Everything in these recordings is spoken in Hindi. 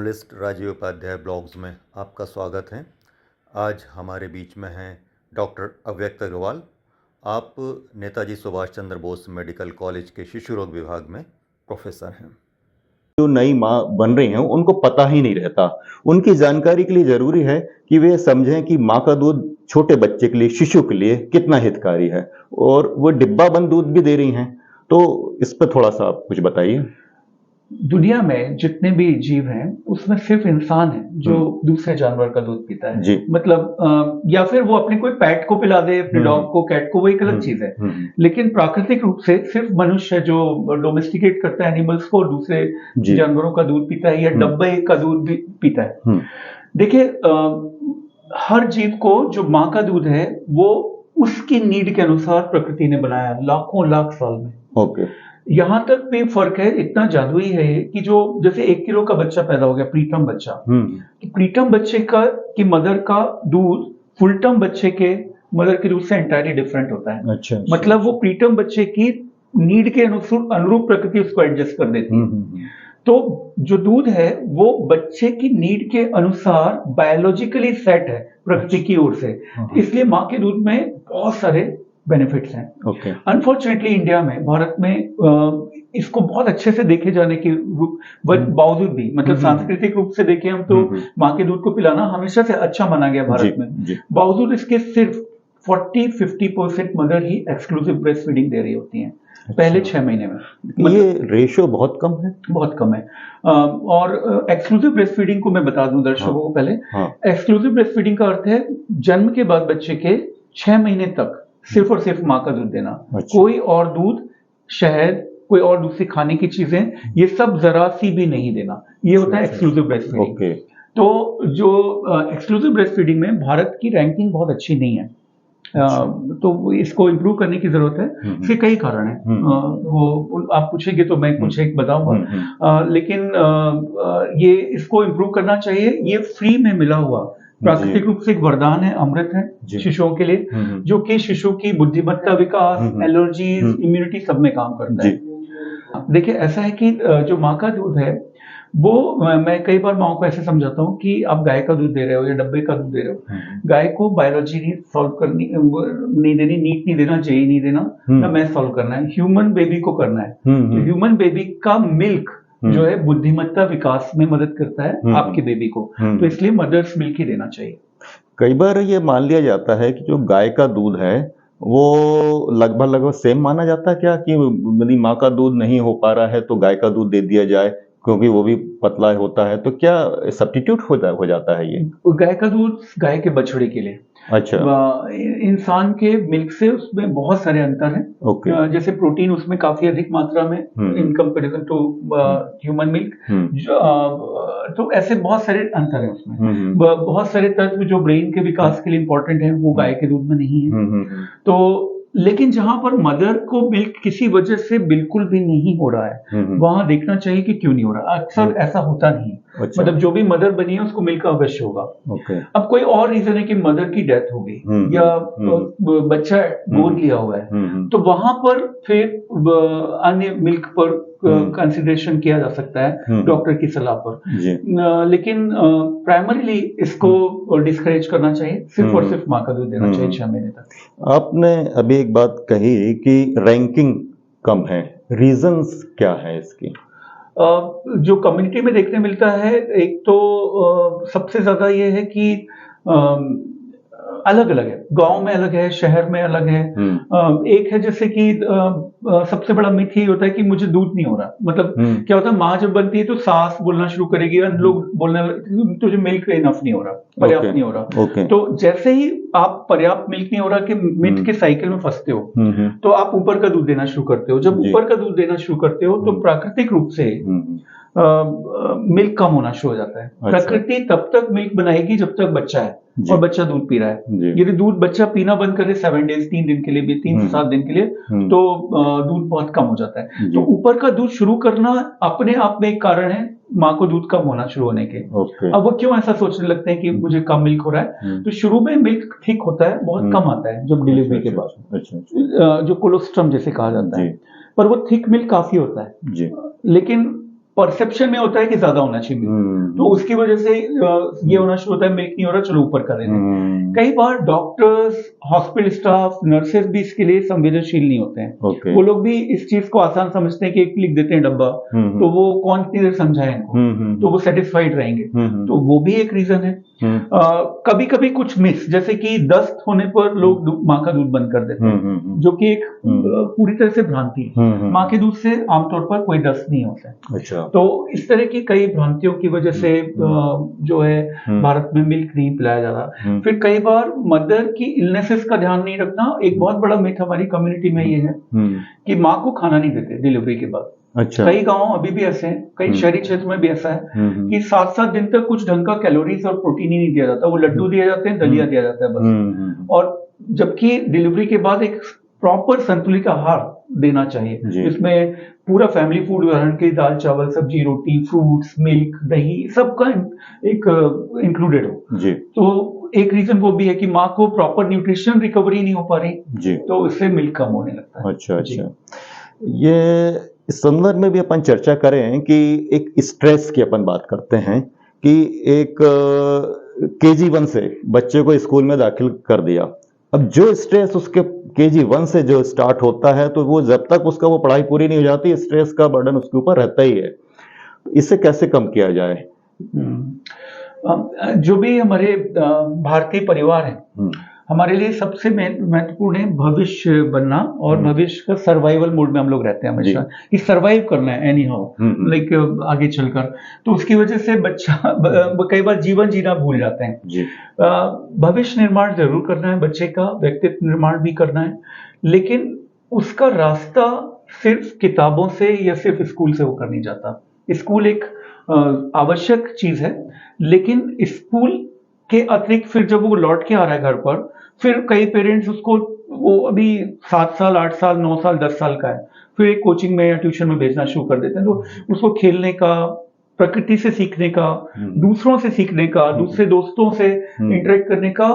जर्नलिस्ट राजीव उपाध्याय ब्लॉग्स में आपका स्वागत है। आज हमारे बीच में हैं डॉक्टर अव्यक्त अग्रवाल। आप नेताजी सुभाष चंद्र बोस मेडिकल कॉलेज के शिशु रोग विभाग में प्रोफेसर हैं। जो नई माँ बन रही हैं उनको पता ही नहीं रहता। उनकी जानकारी के लिए जरूरी है कि वे समझें कि माँ का दूध छोटे बच्चे के लिए, शिशु के लिए कितना हितकारी है, और वो डिब्बा बंद दूध भी दे रही हैं। तो इस पर थोड़ा सा आप कुछ बताइए। दुनिया में जितने भी जीव हैं उसमें सिर्फ इंसान है जो दूसरे जानवर का दूध पीता है जी। मतलब या फिर वो अपने कोई पेट को पिला दे, अपने डॉग को, कैट को, वो एक अलग चीज है। लेकिन प्राकृतिक रूप से सिर्फ मनुष्य जो डोमेस्टिकेट करता है एनिमल्स को और दूसरे जानवरों का दूध पीता है या डब्बे का दूध भी पीता है। देखिए, हर जीव को जो माँ का दूध है वो उसकी नीड के अनुसार प्रकृति ने बनाया लाखों लाख साल में। ओके। यहां तक भी फर्क है, इतना जादुई है कि जो जैसे 1 किलो का बच्चा पैदा हो गया, प्रीटर्म बच्चा, कि प्रीटर्म बच्चे की मदर का दूध फुलटर्म बच्चे के मदर के दूध से एंटायरली डिफरेंट होता है। अच्छा। मतलब वो प्रीटर्म बच्चे की नीड के अनुरूप प्रकृति उसको एडजस्ट कर देती है। तो जो दूध है वो बच्चे की नीड के अनुसार बायोलॉजिकली सेट है प्रकृति की ओर से, इसलिए माँ के दूध में बहुत सारे बेनिफिट्स हैं। अनफॉर्चुनेटली इंडिया में, भारत में इसको बहुत अच्छे से देखे जाने के बावजूद भी, मतलब सांस्कृतिक रूप से देखें हम तो माँ के दूध को पिलाना हमेशा से अच्छा माना गया भारत में। बावजूद इसके सिर्फ 40-50% मदर ही एक्सक्लूसिव ब्रेस्ट फीडिंग दे रही होती हैं पहले 6 महीने में। ये रेशो बहुत कम है, बहुत कम है। और एक्सक्लूसिव ब्रेस्ट फीडिंग को मैं बता दूं दर्शकों को पहले। एक्सक्लूसिव ब्रेस्ट फीडिंग का अर्थ है जन्म के बाद बच्चे के 6 महीने तक सिर्फ और सिर्फ माँ का दूध देना। कोई और दूध, शहद, कोई और दूसरी खाने की चीजें, ये सब जरा सी भी नहीं देना। ये होता है एक्सक्लूसिव ब्रेस्ट फीडिंग। तो जो एक्सक्लूसिव ब्रेस्ट फीडिंग में भारत की रैंकिंग बहुत अच्छी नहीं है। तो इसको इम्प्रूव करने की जरूरत है। इसके कई कारण हैं। वो आप पूछेंगे तो मैं कुछ एक बताऊंगा। लेकिन ये इसको इम्प्रूव करना चाहिए। ये फ्री में मिला हुआ प्राकृतिक रूप से एक वरदान है, अमृत है शिशुओं के लिए, जो कि शिशु की बुद्धिमत्ता, विकास, एलर्जीज, इम्यूनिटी सब में काम करता है। देखिए, ऐसा है कि जो माँ का दूध है वो, मैं कई बार माँ को ऐसे समझाता हूँ कि आप गाय का दूध दे रहे हो या डब्बे का दूध दे रहे हो, गाय को बायोलॉजी नहीं सॉल्व करनी, नहीं देनी, नीट नहीं देना, जेई नहीं देना, ना मैं सॉल्व करना है, ह्यूमन बेबी को करना है। तो ह्यूमन बेबी का मिल्क जो है बुद्धिमत्ता विकास में मदद करता है आपके बेबी को, तो इसलिए मदर्स मिल्क ही देना चाहिए। कई बार ये मान लिया जाता है कि जो गाय का दूध है वो लगभग सेम माना जाता है क्या, कि यदि माँ का दूध नहीं हो पा रहा है तो गाय का दूध दे दिया जाए क्योंकि वो भी पतला होता है, तो क्या सब्स्टिट्यूट हो जाता है ये? गाय का दूध गाय के बछड़े के लिए। अच्छा। इंसान के मिल्क से उसमें बहुत सारे अंतर हैं। जैसे प्रोटीन उसमें काफी अधिक मात्रा में in comparison to human milk. तो ऐसे बहुत सारे अंतर हैं उसमें। बहुत सारे तत्व जो ब्रेन के विकास के लिए इंपॉर्टेंट हैं वो गाय के दूध में नहीं है। तो लेकिन जहां पर मदर को मिल्क किसी वजह से बिल्कुल भी नहीं हो रहा है, वहां देखना चाहिए कि क्यों नहीं हो रहा। अक्सर ऐसा होता नहीं है। अच्छा। मतलब जो भी मदर बनी है उसको मिल्क अवश्य होगा। अब कोई और रीजन है कि मदर की डेथ हो गई या बच्चा गोद लिया हुआ है, तो वहां पर फिर अन्य मिल्क पर कंसिडरेशन किया जा सकता है डॉक्टर की सलाह पर। लेकिन प्राइमरीली इसको डिस्करेज करना चाहिए, सिर्फ और सिर्फ माँ का दूध देना चाहिए 6 महीने तक। आपने अभी एक बात कही कि रैंकिंग कम है, रीजंस क्या है इसकी? जो कम्युनिटी में देखने मिलता है, एक तो सबसे ज्यादा ये है कि अलग अलग है, गांव में अलग है, शहर में अलग है। एक है जैसे कि सबसे बड़ा मिथ ये होता है कि मुझे दूध नहीं हो रहा। मतलब क्या होता है, माँ जब बनती है तो सास बोलना शुरू करेगी और लोग बोलने तुझे मिल्क इनफ नहीं हो रहा, पर्याप्त नहीं हो रहा। तो जैसे ही आप पर्याप्त मिल्क नहीं हो रहा कि मिथ के साइकिल में फंसते हो, तो आप ऊपर का दूध देना शुरू करते हो। जब ऊपर का दूध देना शुरू करते हो तो प्राकृतिक रूप से मिल्क कम होना शुरू हो जाता है। प्रकृति तब तक मिल्क बनाएगी जब तक बच्चा है और बच्चा दूध पी रहा है। यदि दूध बच्चा पीना बंद करे 7 डेज, 3 दिन के लिए भी, 3 से 7 दिन के लिए, तो दूध बहुत कम हो जाता है। तो ऊपर का दूध शुरू करना अपने आप में एक कारण है माँ को दूध कम होना शुरू होने के। अब वो क्यों ऐसा सोचने लगते हैं कि मुझे कम मिल्क हो रहा है? तो शुरू में मिल्क थिक होता है, बहुत कम आता है जब डिलीवरी के बाद, जो कोलोस्ट्रम जैसे कहा जाता है, पर वो थिक मिल्क काफी होता है। लेकिन परसेप्शन में होता है कि ज्यादा होना चाहिए milk। तो उसकी वजह से ये होना शुरू होता है, मिल्क नहीं हो रहा, चलो ऊपर कर देते हैं। कई बार डॉक्टर्स, हॉस्पिटल स्टाफ, नर्सेज भी इसके लिए संवेदनशील नहीं होते हैं। वो लोग भी इस चीज को आसान समझते हैं कि एक लिख देते हैं डब्बा, तो वो कौन कितनी देर समझाए इनको, तो वो सेटिस्फाइड रहेंगे। तो वो भी एक रीजन है। कभी कभी कुछ मिस, जैसे कि दस्त होने पर लोग माँ का दूध बंद कर देते हैं, जो कि एक पूरी तरह से भ्रांति है। माँ के दूध से आमतौर पर कोई दस्त नहीं होता है। अच्छा। तो इस तरह की कई भ्रांतियों की वजह से जो है भारत में मिल्क नहीं पिलाया जा रहा। फिर कई बार मदर की इलनेसेस का ध्यान नहीं रखना। एक बहुत बड़ा मिथ हमारी कम्युनिटी में ये है कि माँ को खाना नहीं देते डिलीवरी के बाद। अच्छा। कई गांव अभी भी ऐसे हैं, कई शहरी क्षेत्र में भी ऐसा है कि 7-7 दिन तक कुछ ढंग का कैलोरीज और प्रोटीन ही नहीं दिया जाता। वो लड्डू दिए जाते हैं, दलिया दिया जाता है बस। और जबकि डिलीवरी के बाद एक प्रॉपर संतुलित आहार देना चाहिए, जिसमें पूरा फैमिली फूड, उदाहरण के दाल चावल सब्जी रोटी फ्रूट्स मिल्क दही सबका एक इंक्लूडेड हो जी। तो एक रीजन वो भी है कि माँ को प्रॉपर न्यूट्रिशन रिकवरी नहीं हो पा रही जी, तो इससे मिल्क कम होने लगता है। अच्छा अच्छा। ये इस संदर्भ में भी अपन चर्चा करें कि एक स्ट्रेस की अपन बात करते हैं कि एक KG1 से बच्चे को स्कूल में दाखिल कर दिया। अब जो स्ट्रेस उसके KG1 से जो स्टार्ट होता है, तो वो जब तक उसका वो पढ़ाई पूरी नहीं हो जाती, स्ट्रेस का बर्डन उसके ऊपर रहता ही है। इसे कैसे कम किया जाए? जो भी हमारे भारतीय परिवार है, हमारे लिए सबसे महत्वपूर्ण है भविष्य बनना, और भविष्य का सर्वाइवल मोड में हम लोग रहते हैं हमेशा, कि सर्वाइव करना है एनी हाउ, लाइक आगे चलकर। तो उसकी वजह से बच्चा कई बार जीवन जीना भूल जाते हैं। भविष्य निर्माण जरूर करना है बच्चे का, व्यक्तित्व निर्माण भी करना है, लेकिन उसका रास्ता सिर्फ किताबों से या सिर्फ स्कूल से होकर नहीं जाता। स्कूल एक आवश्यक चीज है, लेकिन स्कूल के अतिरिक्त फिर जब वो लौट के आ रहा है घर पर, फिर कई पेरेंट्स उसको, वो अभी 7 साल 8 साल 9 साल 10 साल का है, फिर एक कोचिंग में या ट्यूशन में भेजना शुरू कर देते हैं। तो उसको खेलने का, प्रकृति से सीखने का, दूसरों से सीखने का, दूसरे दोस्तों से इंटरेक्ट करने का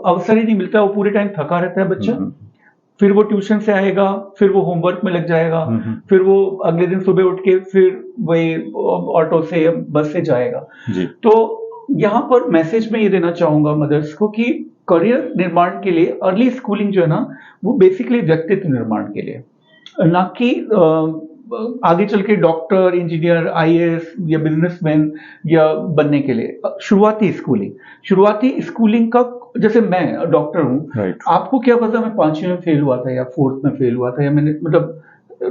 अवसर ही नहीं मिलता। वो पूरे टाइम थका रहता है बच्चा। फिर वो ट्यूशन से आएगा, फिर वो होमवर्क में लग जाएगा, फिर वो अगले दिन सुबह उठ के फिर वही ऑटो से या बस से जाएगा। तो यहाँ पर मैसेज में ये देना चाहूंगा मदर्स को कि करियर निर्माण के लिए अर्ली स्कूलिंग जो है ना, वो बेसिकली व्यक्तित्व निर्माण के लिए, ना कि आगे चल के डॉक्टर, इंजीनियर, IAS या बिजनेसमैन या बनने के लिए। शुरुआती स्कूलिंग का, जैसे मैं डॉक्टर हूँ, आपको क्या पता मैं 5वीं में फेल हुआ था या 4th में फेल हुआ था, या मैंने मतलब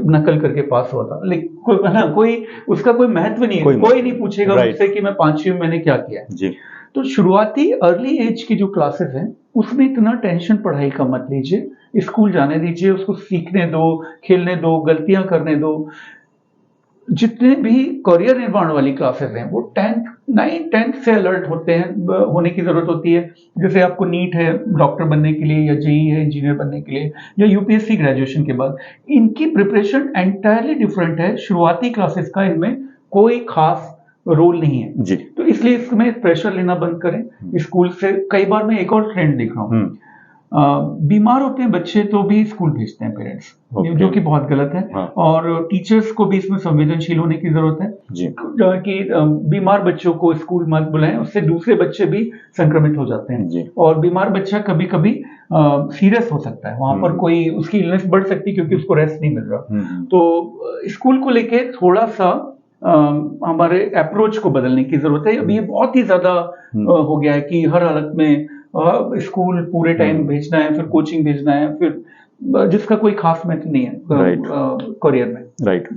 नकल करके पास हुआ था, लेकिन कोई उसका कोई महत्व नहीं है। कोई नहीं पूछेगा मुझसे कि मैं 5वीं में मैंने क्या किया जी। तो शुरुआती अर्ली एज की जो क्लासेस हैं, उसमें इतना टेंशन पढ़ाई का मत लीजिए। स्कूल जाने दीजिए, उसको सीखने दो, खेलने दो, गलतियां करने दो। जितने भी करियर निर्माण वाली क्लासेस हैं, वो 9th से अलर्ट होने की जरूरत होती है। जैसे आपको नीट है डॉक्टर बनने के लिए, या JEE है इंजीनियर बनने के लिए, या UPSC ग्रेजुएशन के बाद, इनकी प्रिपरेशन एंटायरली डिफरेंट है। शुरुआती क्लासेस का इनमें कोई खास रोल नहीं है जी। तो इसलिए इसमें प्रेशर लेना बंद करें स्कूल से। कई बार मैं एक और ट्रेंड देख रहा हूँ, बीमार होते हैं बच्चे तो भी स्कूल भेजते हैं पेरेंट्स, जो कि बहुत गलत है। हाँ। और टीचर्स को भी इसमें संवेदनशील होने की जरूरत है जी। कि बीमार बच्चों को स्कूल मत बुलाएं, उससे दूसरे बच्चे भी संक्रमित हो जाते हैं जी। और बीमार बच्चा कभी कभी सीरियस हो सकता है, वहां पर कोई उसकी इलनेस बढ़ सकती है क्योंकि उसको रेस्ट नहीं मिल रहा। तो स्कूल को लेके थोड़ा सा हमारे अप्रोच को बदलने की जरूरत है। अभी ये बहुत ही ज्यादा हो गया है कि हर हालत में स्कूल पूरे टाइम भेजना है, फिर कोचिंग भेजना है, फिर जिसका कोई खास महत्व नहीं है करियर में। राइट।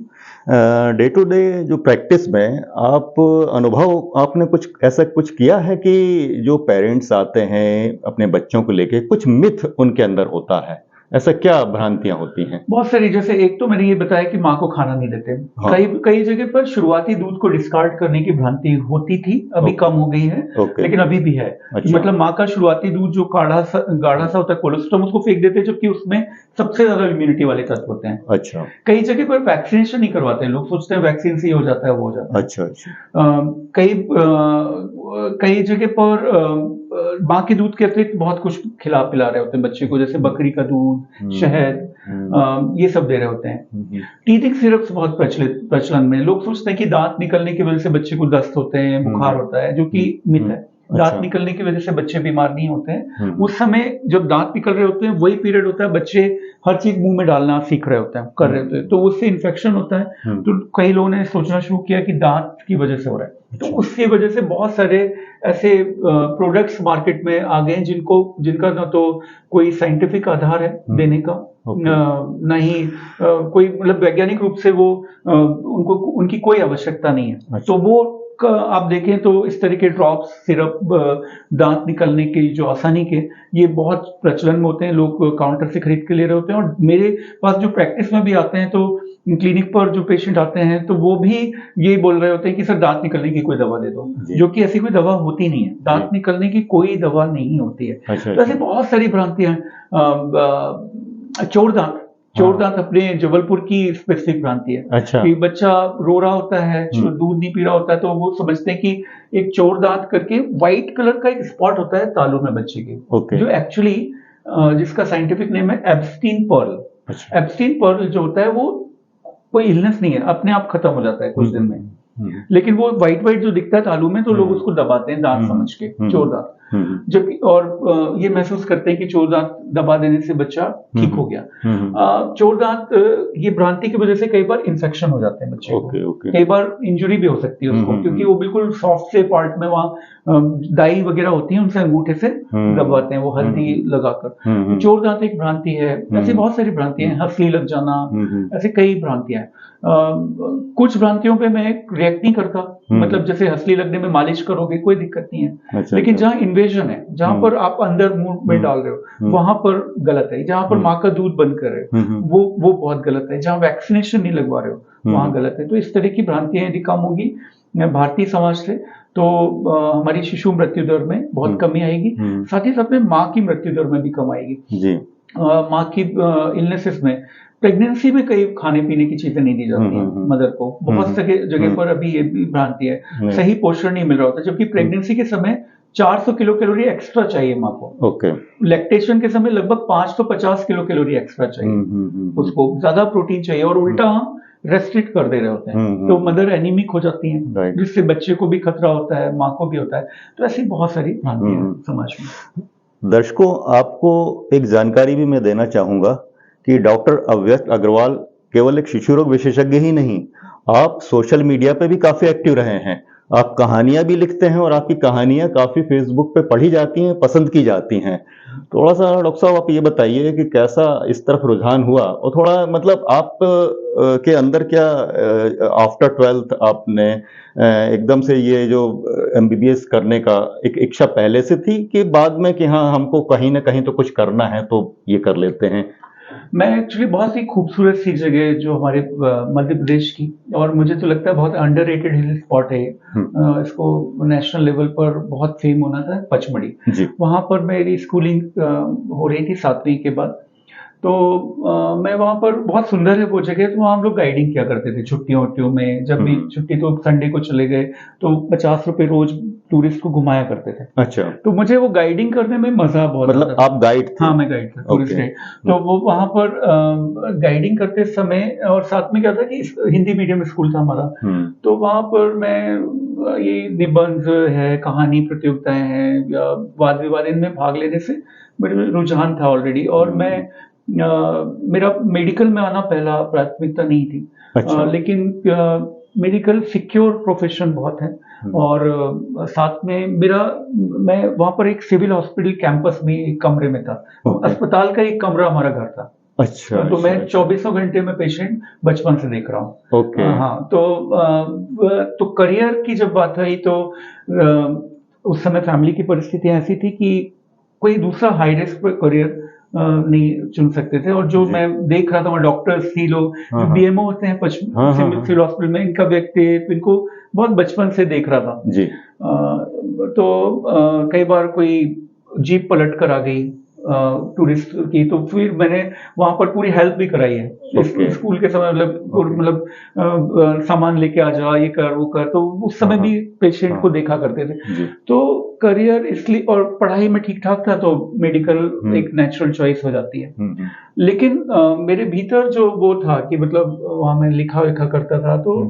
डे टू डे जो प्रैक्टिस में आप अनुभव आपने कुछ ऐसा कुछ किया है कि जो पेरेंट्स आते हैं अपने बच्चों को लेके, कुछ मिथ उनके अंदर होता है, ऐसा क्या भ्रांतियां होती हैं? बहुत सारी। जैसे एक तो मैंने ये बताया कि माँ को खाना नहीं देते। हाँ। कई जगह पर शुरुआती दूध को डिस्कार्ड करने की भ्रांति होती थी, अभी कम हो गई है, लेकिन अभी भी है। अच्छा। मतलब माँ का शुरुआती दूध जो गाढ़ा सा होता है कोलेस्ट्रॉम, उसको फेंक देते हैं, जबकि उसमें सबसे ज्यादा इम्यूनिटी वाले तत्व होते हैं। अच्छा। कई जगह पर वैक्सीनेशन नहीं करवाते हैं लोग, सोचते हैं वैक्सीन से ही हो जाता है, वो हो जाता है। अच्छा अच्छा। कई जगह पर माँ के दूध के अतिरिक्त बहुत कुछ खिला पिला रहे होते हैं बच्चे को, जैसे बकरी का दूध, शहद, ये सब दे रहे होते हैं। टीथिंग सिरप्स बहुत प्रचलन में। लोग सोचते हैं कि दांत निकलने की वजह से बच्चे को दस्त होते हैं, बुखार होता है, जो कि मिथ है। दांत निकलने की वजह से बच्चे बीमार नहीं होते हैं। उस समय जब दांत निकल रहे होते हैं वही पीरियड होता है, बच्चे हर चीज मुंह में डालना सीख रहे होते हैं, कर रहे होते हैं, तो उससे इन्फेक्शन होता है। तो कई लोगों ने सोचना शुरू किया कि दांत की वजह से हो रहा है, तो उसकी वजह से बहुत सारे ऐसे प्रोडक्ट्स मार्केट में आ गए हैं जिनका न तो कोई साइंटिफिक आधार है देने का, न ही कोई मतलब वैज्ञानिक रूप से वो उनकी कोई आवश्यकता नहीं है। तो वो आप देखें तो इस तरह के ड्रॉप्स, सिरप, दांत निकलने की जो आसानी के, ये बहुत प्रचलन में होते हैं। लोग काउंटर से खरीद के ले रहे होते हैं। और मेरे पास जो प्रैक्टिस में भी आते हैं, तो क्लिनिक पर जो पेशेंट आते हैं तो वो भी यही बोल रहे होते हैं कि सर दांत निकलने की कोई दवा दे दो, जो कि ऐसी कोई दवा होती नहीं है। दांत निकलने की कोई दवा नहीं होती है। तो ऐसी बहुत सारी भ्रांतियां हैं। चोर दांत अपने जबलपुर की स्पेसिफिक भ्रांति है। कि बच्चा रो रहा होता है, दूध नहीं पी रहा होता है, तो वो समझते हैं कि एक चोर दांत करके व्हाइट कलर का एक स्पॉट होता है तालू में बच्चे के, जो एक्चुअली जिसका साइंटिफिक नेम है एब्स्टीन पर्ल। एब्स्टीन पर्ल जो होता है वो कोई इलनेस नहीं है, अपने आप खत्म हो जाता है कुछ दिन में। लेकिन वो व्हाइट जो दिखता है तालू में, तो लोग उसको दबाते हैं दांत समझ के, चोर दांत। जबकि और ये महसूस करते हैं कि चोर दांत दबा देने से बच्चा ठीक हो गया। चोर दांत, ये भ्रांति की वजह से कई बार इन्फेक्शन हो जाते हैं बच्चे को। कई बार इंजरी भी हो सकती है उसको, क्योंकि वो बिल्कुल सॉफ्ट से पार्ट में वहाँ दाई वगैरह होती है, उनसे अंगूठे से दबाते हैं वो हल्दी लगाकर। चोर दांत एक भ्रांति है। ऐसी बहुत सारी भ्रांतियां हैं, हंसली लग जाना, ऐसे कई भ्रांतियां हैं। कुछ भ्रांतियों पे मैं रिएक्ट नहीं करता, मतलब जैसे हंसली लगने में मालिश करोगे कोई दिक्कत नहीं है। लेकिन जहाँ इन्वेजन है, जहाँ पर आप अंदर मुंह में डाल रहे हो, वहां पर गलत है। जहाँ पर माँ का दूध बंद कर रहे हो, वो बहुत गलत है। जहाँ वैक्सीनेशन नहीं लगवा रहे हो, वहां गलत है। तो इस तरह की भ्रांतियां यदि कम होगी भारतीय समाज से, तो हमारी शिशु मृत्यु दर में बहुत कमी आएगी। साथ ही साथ में माँ की मृत्यु दर में भी कम आएगी। माँ की इलनेसेस में, प्रेगनेंसी में कई खाने पीने की चीजें नहीं दी जाती हैं मदर को। बहुत सारे जगह पर अभी ये भी भ्रांति है, सही पोषण नहीं मिल रहा होता, जबकि प्रेगनेंसी के समय 400 किलो कैलोरी एक्स्ट्रा चाहिए माँ को। लैक्टेशन के समय लगभग 550 किलो कैलोरी एक्स्ट्रा चाहिए उसको, ज्यादा प्रोटीन चाहिए। और उल्टा हम रेस्ट्रिक्ट कर दे रहे होते हैं, तो मदर एनीमिक हो जाती है, जिससे बच्चे को भी खतरा होता है, माँ को भी होता है। तो ऐसी बहुत सारी भ्रांतियां समाज में। दर्शकों, आपको एक जानकारी भी मैं देना चाहूंगा कि डॉक्टर अव्यक्त अग्रवाल केवल एक शिशु रोग विशेषज्ञ ही नहीं, आप सोशल मीडिया पे भी काफी एक्टिव रहे हैं। आप कहानियां भी लिखते हैं और आपकी कहानियां काफी फेसबुक पे पढ़ी जाती हैं, पसंद की जाती हैं। थोड़ा सा डॉक्टर साहब आप ये बताइए कि कैसा इस तरफ रुझान हुआ, और थोड़ा मतलब आप के अंदर क्या आफ्टर 12th आपने एकदम से ये जो MBBS करने का एक इच्छा पहले से थी, कि बाद में कि हाँ हमको कहीं ना कहीं तो कुछ करना है तो ये कर लेते हैं? मैं एक्चुअली बहुत ही खूबसूरत सी जगह जो हमारे मध्य प्रदेश की, और मुझे तो लगता है बहुत अंडररेटेड हिल स्पॉट है, इसको नेशनल लेवल पर बहुत फेम होना था, पचमढ़ी। वहां पर मेरी स्कूलिंग हो रही थी 7वीं के बाद। तो मैं वहां पर, बहुत सुंदर है वो जगह, तो वहाँ हम लोग गाइडिंग किया करते थे छुट्टियों में। जब भी छुट्टी, तो संडे को चले गए तो 50 रुपए रोज टूरिस्ट को घुमाया करते थे। अच्छा। तो मुझे वो गाइडिंग करने में मजा बहुत, मतलब आप गाइड थे? हाँ, मैं गाइड था, टूरिस्ट गाइड। तो वो वहां पर गाइडिंग करते समय, और साथ में क्या था कि हिंदी मीडियम स्कूल था हमारा, तो वहां पर मैं ये निबंध है, कहानी प्रतियोगिताएं हैं, या वाद विवाद, इनमें भाग लेने से मेरे रुझान था ऑलरेडी। और मैं मेरा मेडिकल में आना पहला प्राथमिकता नहीं थी। अच्छा। लेकिन मेडिकल सिक्योर प्रोफेशन बहुत है। और साथ में मैं वहां पर एक सिविल हॉस्पिटल कैंपस में एक कमरे में था। अस्पताल का एक कमरा हमारा घर था। अच्छा। तो मैं 24 घंटे में पेशेंट बचपन से देख रहा हूँ। ओके। हाँ, तो करियर की जब बात आई, तो उस समय फैमिली की परिस्थितियां ऐसी थी कि कोई दूसरा हाई रिस्क पर करियर नहीं चुन सकते थे। और जो मैं देख रहा था, वहाँ डॉक्टर्स थी, लोग BMO होते हैं सिविल हॉस्पिटल में, इनका व्यक्तित्व, इनको बहुत बचपन से देख रहा था। जी। तो कई बार कोई जीप पलट कर आ गई, टूरिस्ट की, तो फिर मैंने वहां पर पूरी हेल्प भी कराई है। Okay. स्कूल के समय मतलब सामान लेके आ जा, ये कर वो कर, तो उस समय भी पेशेंट को देखा करते थे। जी। तो करियर इसलिए, और पढ़ाई में ठीक ठाक था, तो मेडिकल एक नेचुरल चॉइस हो जाती है। लेकिन मेरे भीतर जो वो था कि मतलब वहां मैं लिखा विखा करता था, तो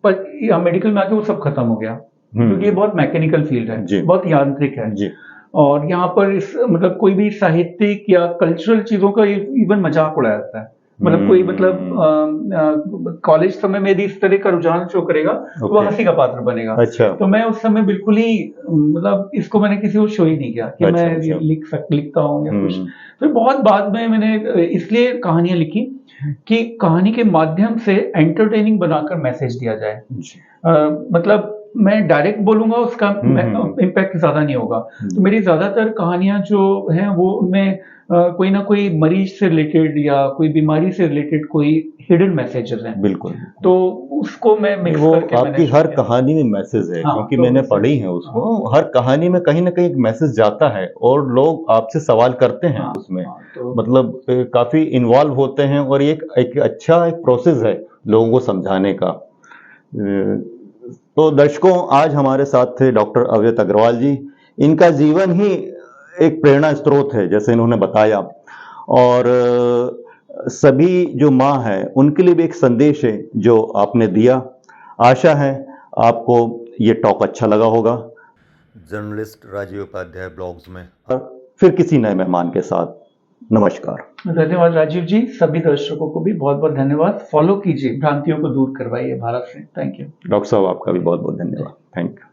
पर मेडिकल में आके वो सब खत्म हो गया, क्योंकि ये बहुत मैकेनिकल फील्ड है, बहुत यांत्रिक है जी। और यहाँ पर इस मतलब कोई भी साहित्यिक या कल्चरल चीजों का इवन मजाक उड़ाया जाता है। मतलब कोई मतलब कॉलेज समय में यदि इस तरह का रुझान शो करेगा तो वो हंसी का पात्र बनेगा। अच्छा। तो मैं उस समय बिल्कुल ही मतलब इसको मैंने किसी को शो ही नहीं किया कि मैं लिखता हूँ या कुछ। फिर बहुत बाद में मैंने इसलिए कहानियां लिखी कि कहानी के माध्यम से एंटरटेनिंग बनाकर मैसेज दिया जाए। मतलब मैं डायरेक्ट बोलूंगा उसका इम्पैक्ट ज्यादा नहीं होगा। तो मेरी ज्यादातर कहानियां जो हैं वो उनमें कोई ना कोई मरीज से रिलेटेड या कोई बीमारी से रिलेटेड कोई हिडन मैसेजेस हैं। बिल्कुल। तो उसको मैं मिक्स करके आपकी हर कहानी में मैसेज है। क्योंकि मैंने पढ़ी है उसको। हर कहानी में कहीं ना कहीं एक मैसेज जाता है और लोग आपसे सवाल करते हैं उसमें। मतलब काफी इन्वॉल्व होते हैं और एक अच्छा एक प्रोसेस है लोगों को समझाने का। तो दर्शकों, आज हमारे साथ थे डॉक्टर अव्यक्त अग्रवाल जी। इनका जीवन ही एक प्रेरणा स्रोत है, जैसे इन्होंने बताया, और सभी जो माँ है उनके लिए भी एक संदेश है जो आपने दिया। आशा है आपको ये टॉक अच्छा लगा होगा। जर्नलिस्ट राजीव उपाध्याय ब्लॉग्स में फिर किसी नए मेहमान के साथ। नमस्कार। धन्यवाद राजीव जी। सभी दर्शकों को भी बहुत बहुत धन्यवाद। फॉलो कीजिए, भ्रांतियों को दूर करवाइए भारत से। Thank you. डॉक्टर साहब, आपका भी बहुत बहुत धन्यवाद। Thank you.